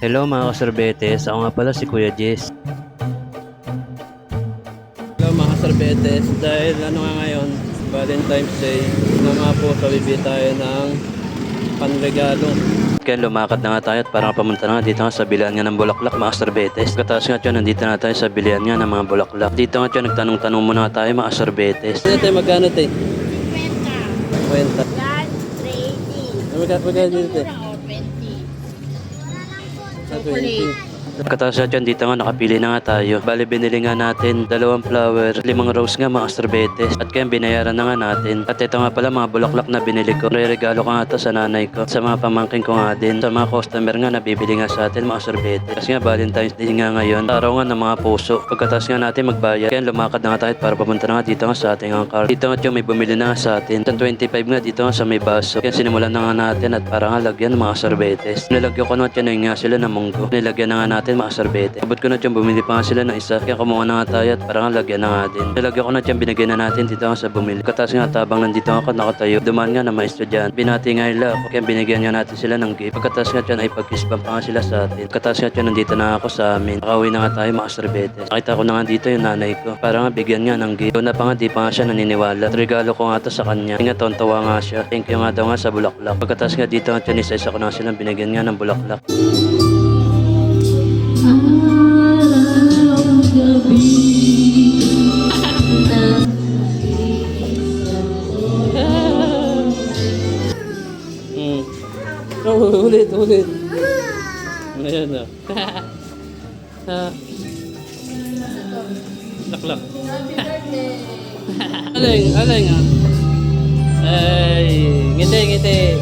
Hello mga kasorbetes, ako nga pala si Kuya Jess. Hello mga sorbetes, dahil nga ngayon, Valentine's Day, na nga po bibili tayo ng panregalo. Kaya lumakad na nga tayo at parang pamunta na nga dito nga sa bilihan nga ng bulaklak mga sorbetes. Katapos nga dyan, nandito na tayo sa bilihan nga ng mga bulaklak. Dito nga dyan, nagtanong-tanong muna nga tayo mga sorbetes. Ano tayo magkano tayo? 50. 20. Yan, 30. Magkano dito tayo? O, 20. Sa Chocolate. 20. Katapos nga dyan, dito nga nakapili na nga tayo. Bali binili nga natin 2 flower, 5 rose nga mga sorbetes. At kaya binayaran na nga natin. At ito nga pala mga bulaklak na binili ko. Re-regalo ko nga ito sa nanay ko. Sa mga pamangkin ko nga din. Sa mga customer nga nabibili nga sa atin mga sorbetes. Kasi nga Valentine's Day nga ngayon. Araw nga ng mga puso. Pagkatapos nga natin magbayad. Kaya lumakad na nga tayo para papunta na nga dito nga sa ating car. Dito nga yung may bumili na nga sa atin. Sa 25 nga dito nga sa may baso. Kaya sinimulan na nga natin at para nga lagyan ng mga sorbetes. Nilagyan ko na yan nga sila ng munggo. Nilagyan na nga natin mga sorbete. Abot ko na dyan, bumili pa nga sila ng isa. Kaya kumuha na nga tayo at parang lagyan na nga din. Nilagyan ko na dyan, binigay na natin dito nga sa bumili. Katas nga tabang nandito ako nakatayo. Dumaan nga na mga estudyante. Binati nga nila ako. Kaya binigyan nga natin sila ng gift. Pagkatas nga dyan ay pag-kisbang pa nga sila sa atin. Katas nga dyan, nandito na ako sa amin. Nakauwi na nga tayo mga sorbete. Nakita ko na nga dito yung nanay ko. Para nga bigyan nga ng gift. Doon na pa nga, di pa nga siya naniniwala. At regalo ko nga to sa kanya. Nga tawa nga siya. Thank you nga daw nga sa bulaklak. Pagkatas nga dito nga dyan, isa-isa ko na silang binigyan nga ng bulaklak. Oh, ulit. Ayan na. Laklak. Aling nga. Ay, ngiti.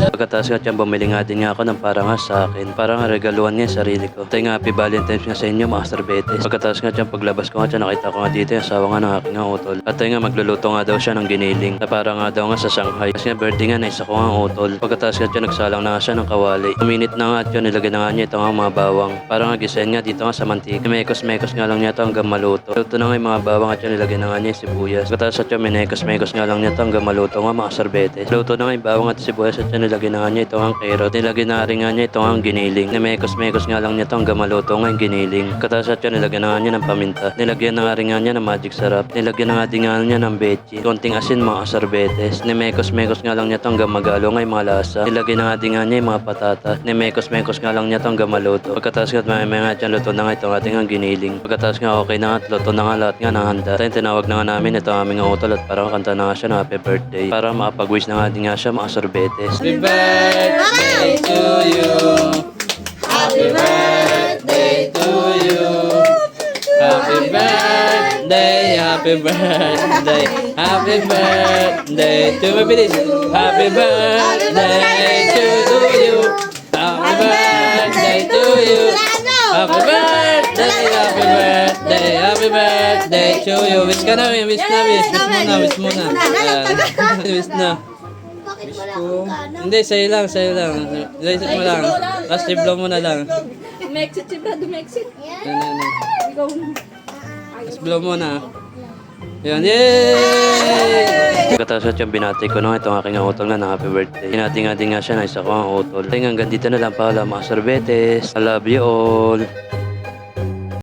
Pagkatapos nga dyan, bumili nga din nga ako ng para nga sa akin. Para nga regaluhan nga yung sarili ko. Ito nga, happy Valentine's nga sa inyo mga sorbetes. Pagkatapos nga dyan, paglabas ko nga dyan, nakita ko nga dito yung asawa nga ng aking nga utol. At nga, magluluto nga daw siya ng giniling. Na para nga daw nga sa Shanghai. Kasi nga, birthday nga na isa ko nga utol. Pagkatapos nga dyan, nagsalang na nga siya ng kawali. Uminit na nga dyan, nilagay na nga niya ito nga mga bawang. Para nga gisayin nga dito nga sa mantika. Mekos-mekos nga lang niya ito hanggang maluto. Luto na nga yung mga bawang at dyan, nilagay na nga niya yung sibuyas. Pagkatapos nga dyan, minekos-mekos nga lang niya ito hanggang maluto nga mga sorbetes. Luto na nga yung bawang at sibuyas at dyan, nilagay na nga niya ito ang carrot. Nilagay na rin nga niya ito ang giniling. Mekos-mekos nga lang niya ito hanggang maluto nga yung giniling. Pagkatapos at dyan, nilagyan na nga niya ng paminta. Nilagyan na nga rin nga niya ng magic sarap. Nilagyan na nga din nga niya ng bechi. Konting asin mga sorbetes. Mekos-mekos nga lang niya ito hanggang magalo nga yung mga lasa. Nilagyan na nga din nga niya yung mga patata. Mekos-mekos nga lang niya ito hanggang maluto. Pagkatapos nga may nga dyan, luto na nga itong ating ang giniling. Pagkatapos nga okay na nga at luto na nga lahat nga ng handa. Tayo tinawag na nga namin ito aming utol at parang kanta na nga siya ng happy birthday. Para makapag-wish na nga din nga siya mga sorbetes. Happy birthday to you. Happy birthday to you. Happy birthday, happy birthday, happy birthday to mabilis. Happy birthday to you. Happy birthday to you. Happy birthday, happy birthday, happy birthday to you. Wish ka na, wish muna. Wish na. Bakit wala akong gana? Hindi, sa'yo lang. Isip mo lang. Last blow mo na lang. Dumexit si Brad, dumexit. Yan. Ikaw. Last blow mo na. Yan, yay! Pagkatapos at yung binati ko na itong aking utol nga na happy birthday. Hinati nga din nga siya na isa ko ang utol. Hanggang dito na lang pala mga sorbetes. I love you all.